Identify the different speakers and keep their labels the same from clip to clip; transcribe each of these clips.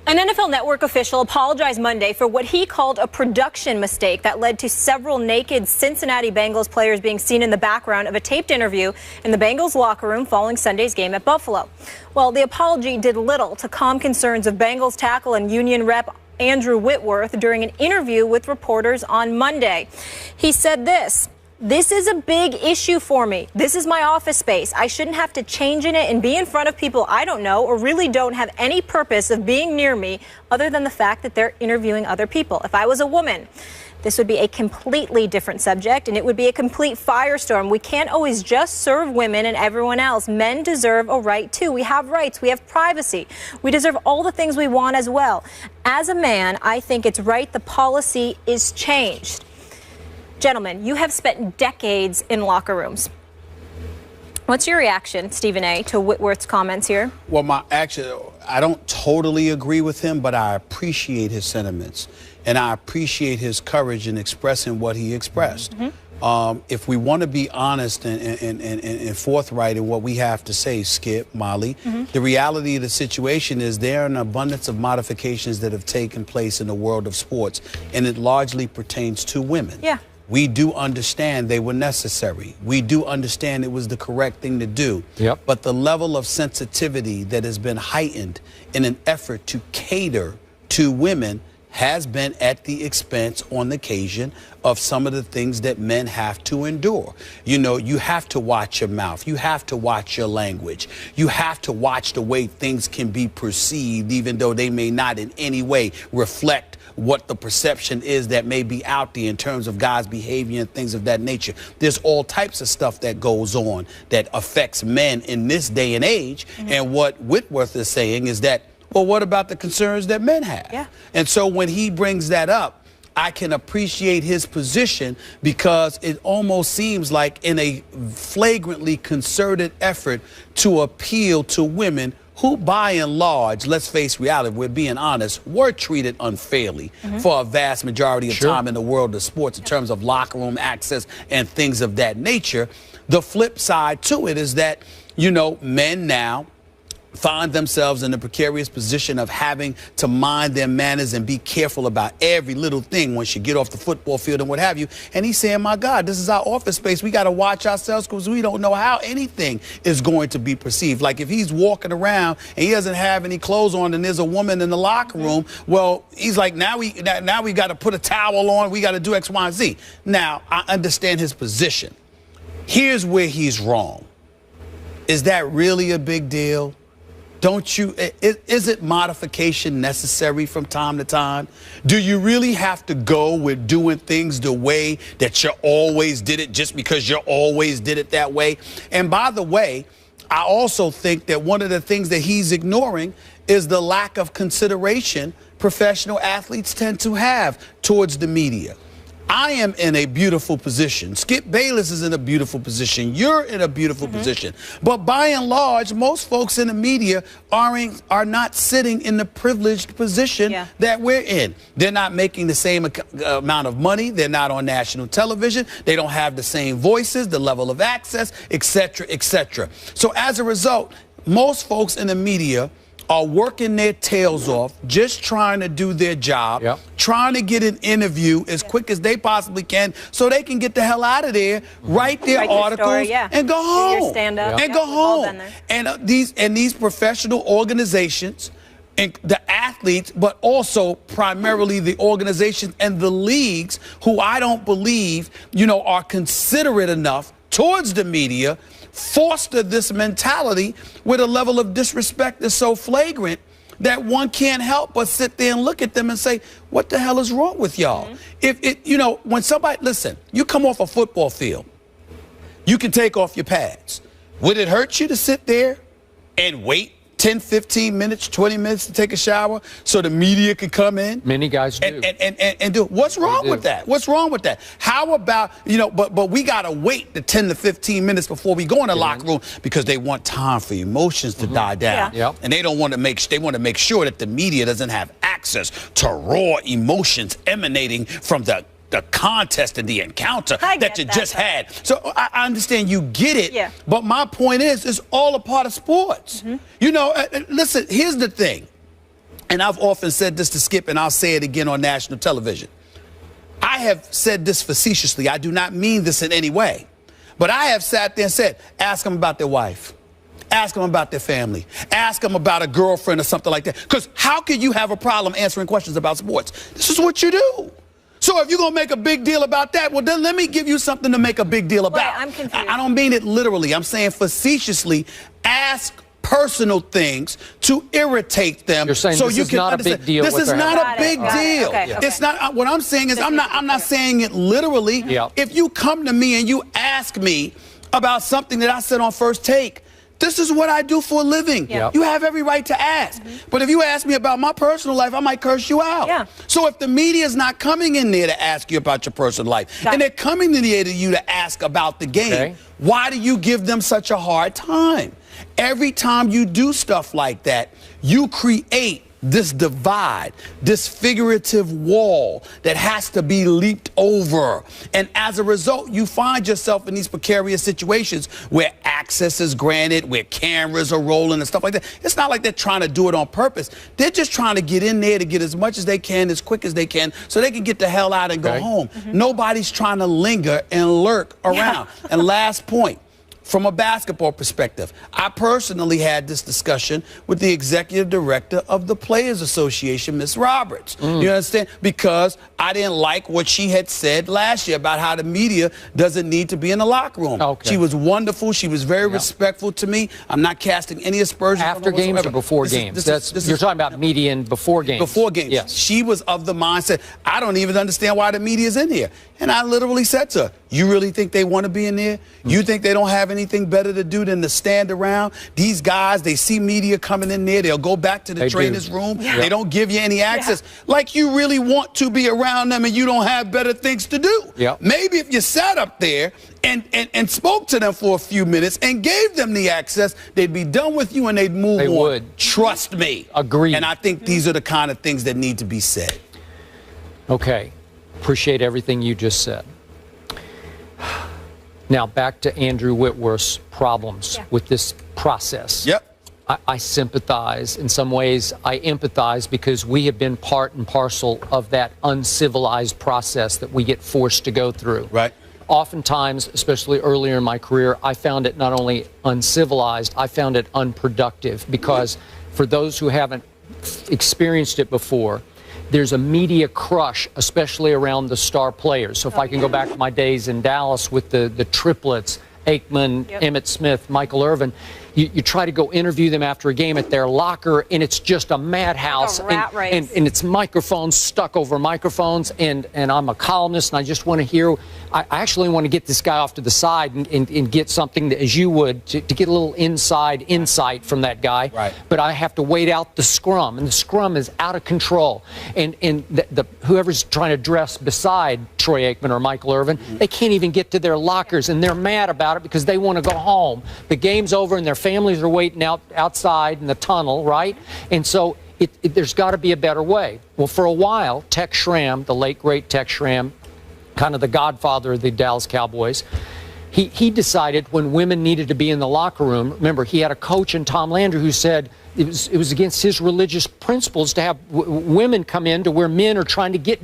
Speaker 1: An NFL Network official apologized Monday for what he called a production mistake that led to several naked Cincinnati Bengals players being seen in the background of a taped interview in the Bengals locker room following Sunday's game at Buffalo. Well, the apology did little to calm concerns of Bengals tackle and union rep Andrew Whitworth during an interview with reporters on Monday. He said this: "This is a big issue for me. This is my office space. I shouldn't have to change in it and be in front of people I don't know or really don't have any purpose of being near me other than the fact that they're interviewing other people. If I was a woman, this would be a completely different subject and it would be a complete firestorm. We can't always just serve women and everyone else. Men deserve a right too. We have rights. We have privacy. We deserve all the things we want as well. As a man, I think it's right the policy is changed." Gentlemen, you have spent decades in locker rooms. What's your reaction, Stephen A., to Whitworth's comments here?
Speaker 2: Well, I don't totally agree with him, but I appreciate his sentiments. And I appreciate his courage in expressing what he expressed. If we want to be honest and forthright in what we have to say, Skip, Molly, the reality of the situation is there are an abundance of modifications that have taken place in the world of sports, and it largely pertains to women.
Speaker 1: Yeah.
Speaker 2: We do understand they were necessary. We do understand it was the correct thing to do.
Speaker 3: Yep.
Speaker 2: But the level of sensitivity that has been heightened in an effort to cater to women has been at the expense on occasion of some of the things that men have to endure. You know, you have to watch your mouth. You have to watch your language. You have to watch the way things can be perceived, even though they may not in any way reflect what the perception is that may be out there in terms of guys' behavior and things of that nature. There's all types of stuff that goes on that affects men in this day and age. And what Whitworth is saying is that, well, what about the concerns that men have?
Speaker 1: Yeah.
Speaker 2: And so when he brings that up, I can appreciate his position because it almost seems like in a flagrantly concerted effort to appeal to women who, by and large, let's face reality, we're being honest, were treated unfairly for a vast majority of time in the world of sports in terms of locker room access and things of that nature. The flip side to it is that, you know, men now find themselves in a precarious position of having to mind their manners and be careful about every little thing once you get off the football field and what have you. And he's saying, my God, this is our office space. We got to watch ourselves because we don't know how anything is going to be perceived. Like if he's walking around and he doesn't have any clothes on and there's a woman in the locker room, well, he's like, now we got to put a towel on. We got to do X, Y, and Z. Now, I understand his position. Here's where he's wrong. Is that really a big deal? Don't you, is it modification necessary from time to time? Do you really have to go with doing things the way that you always did it just because you always did it that way? And by the way, I also think that one of the things that he's ignoring is the lack of consideration professional athletes tend to have towards the media. I am in a beautiful position. Skip Bayless is in a beautiful position. You're in a beautiful position. But by and large, most folks in the media are not sitting in the privileged position that we're in. They're not making the same amount of money. They're not on national television. They don't have the same voices, the level of access, et cetera, et cetera. So as a result, most folks in the media are working their tails off, just trying to do their job, trying to get an interview as quick as they possibly can so they can get the hell out of there, write their articles, and go home.
Speaker 1: Do your stand-up.
Speaker 2: And go home. And these professional organizations, and the athletes, but also primarily the organizations and the leagues who I don't believe, you know, are considerate enough towards the media, foster this mentality where the level of disrespect is so flagrant that one can't help but sit there and look at them and say, what the hell is wrong with y'all? You know, when somebody, listen, you come off a football field, you can take off your pads. Would it hurt you to sit there and wait 10, 15 minutes, 20 minutes to take a shower so the media can come in?
Speaker 3: Many guys do.
Speaker 2: And do. What's wrong with that? What's wrong with that? How about, you know, but we got to wait the 10 to 15 minutes before we go in the locker room because they want time for emotions to die down. And they don't want to make sure that the media doesn't have access to raw emotions emanating from the contest and the encounter that you just had. So I understand you get it, but my point is, it's all a part of sports. You know, listen, here's the thing. and I've often said this to Skip, and I'll say it again on national television. I have said this facetiously. I do not mean this in any way. But I have sat there and said, ask them about their wife. Ask them about their family. Ask them about a girlfriend or something like that. Because how can you have a problem answering questions about sports? This is what you do. So if you're going to make a big deal about that, well, then let me give you something to make a big deal about.
Speaker 1: Wait, I'm confused.
Speaker 2: I don't mean it literally. I'm saying facetiously, ask personal things to irritate them.
Speaker 3: You're saying
Speaker 2: so
Speaker 3: this
Speaker 2: you
Speaker 3: is
Speaker 2: can
Speaker 3: not
Speaker 2: understand.
Speaker 3: a big deal.
Speaker 2: This is not a big deal.
Speaker 1: Okay.
Speaker 2: It's not. What I'm saying is, I'm not saying it literally.
Speaker 3: Yeah.
Speaker 2: If you come to me and you ask me about something that I said on First Take, this is what I do for a living.
Speaker 1: Yeah.
Speaker 2: You have every right to ask. But if you ask me about my personal life, I might curse you out.
Speaker 1: Yeah.
Speaker 2: So if the media is not coming in there to ask you about your personal life, and they're coming in there to you to ask about the game, why do you give them such a hard time? Every time you do stuff like that, you create this divide, this figurative wall that has to be leaped over. And as a result, you find yourself in these precarious situations where access is granted, where cameras are rolling and stuff like that. It's not like they're trying to do it on purpose. They're just trying to get in there to get as much as they can, as quick as they can, so they can get the hell out and go home. Nobody's trying to linger and lurk around. And last point. From a basketball perspective, I personally had this discussion with the executive director of the Players Association, Ms. Roberts. You understand? Because I didn't like what she had said last year about how the media doesn't need to be in the locker room. She was wonderful. She was very respectful to me. I'm not casting any aspersions.
Speaker 3: After games or before games? You're talking about media and before games.
Speaker 2: Before games.
Speaker 3: Yes.
Speaker 2: She was of the mindset, I don't even understand why the media's in here. And I literally said to her, you really think they want to be in there? You think they don't have anything better to do than to stand around? These guys, they see media coming in there. They'll go back to the trainer's room. They don't give you any access. Like you really want to be around them and you don't have better things to do. Maybe if you sat up there and spoke to them for a few minutes and gave them the access, they'd be done with you and they'd move on. They would. Trust me.
Speaker 3: Agreed.
Speaker 2: And I think these are the kind of things that need to be said.
Speaker 3: Okay. Appreciate everything you just said. Now, back to Andrew Whitworth's problems with this process. I sympathize. In some ways, I empathize because we have been part and parcel of that uncivilized process that we get forced to go through. Oftentimes, especially earlier in my career, I found it not only uncivilized, I found it unproductive because for those who haven't experienced it before, there's a media crush, especially around the star players. So if I can go back to my days in Dallas with the triplets, Aikman, Emmitt Smith, Michael Irvin, you try to go interview them after a game at their locker, and it's just a madhouse.
Speaker 1: Like a rat race.
Speaker 3: And it's microphones stuck over microphones, and I'm a columnist, and I just want to hear. I actually want to get this guy off to the side and get something, that, as you would, to get a little inside insight from that guy. But I have to wait out the scrum, and the scrum is out of control. And whoever's trying to dress beside Troy Aikman or Michael Irvin, they can't even get to their lockers, and they're mad about it because they want to go home. The game's over, and their families are waiting outside in the tunnel, right? And so there's got to be a better way. Well, for a while, Tex Schramm, the late, great Tex Schramm, kind of the godfather of the Dallas Cowboys, he decided when women needed to be in the locker room, remember, he had a coach in Tom Landry who said it was against his religious principles to have women come in to where men are trying to get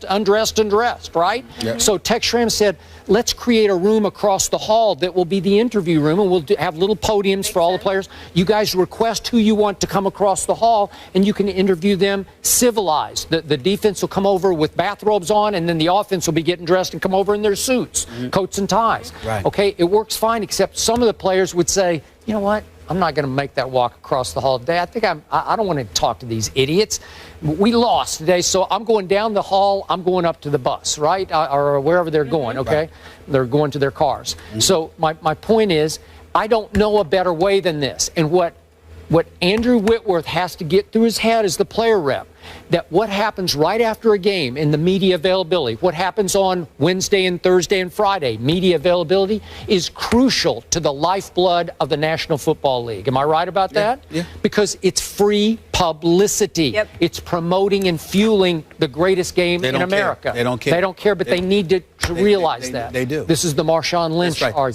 Speaker 3: undressed, right? So Tex Schramm said, let's create a room across the hall that will be the interview room, and we'll have little podiums for all the players. You guys request who you want to come across the hall, and you can interview them civilized. The defense will come over with bathrobes on, and then the offense will be getting dressed and come over in their suits, coats and ties. Okay, it works fine, except some of the players would say, you know what? I'm not going to make that walk across the hall today. I don't want to talk to these idiots. We lost today, so I'm going down the hall. I'm going up to the bus, right? Or wherever they're going, okay? They're going to their cars. So my point is, I don't know a better way than this. And what Andrew Whitworth has to get through his head as the player rep, that what happens right after a game in the media availability, what happens on Wednesday and Thursday and Friday, media availability, is crucial to the lifeblood of the National Football League. Am I right about that? Because it's free publicity. It's promoting and fueling the greatest game in America.
Speaker 2: They don't care.
Speaker 3: They don't care, but they need to realize that.
Speaker 2: They do.
Speaker 3: This is the Marshawn Lynch argument.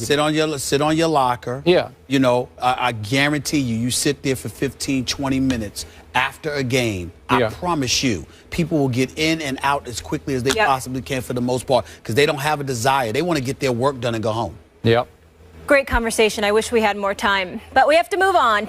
Speaker 2: Sit on your locker. You know, I guarantee you sit there for 15, 20 minutes after a game, I promise you, people will get in and out as quickly as they possibly can for the most part because they don't have a desire. They want to get their work done and go home.
Speaker 3: Yep.
Speaker 1: Great conversation. I wish we had more time, but we have to move on.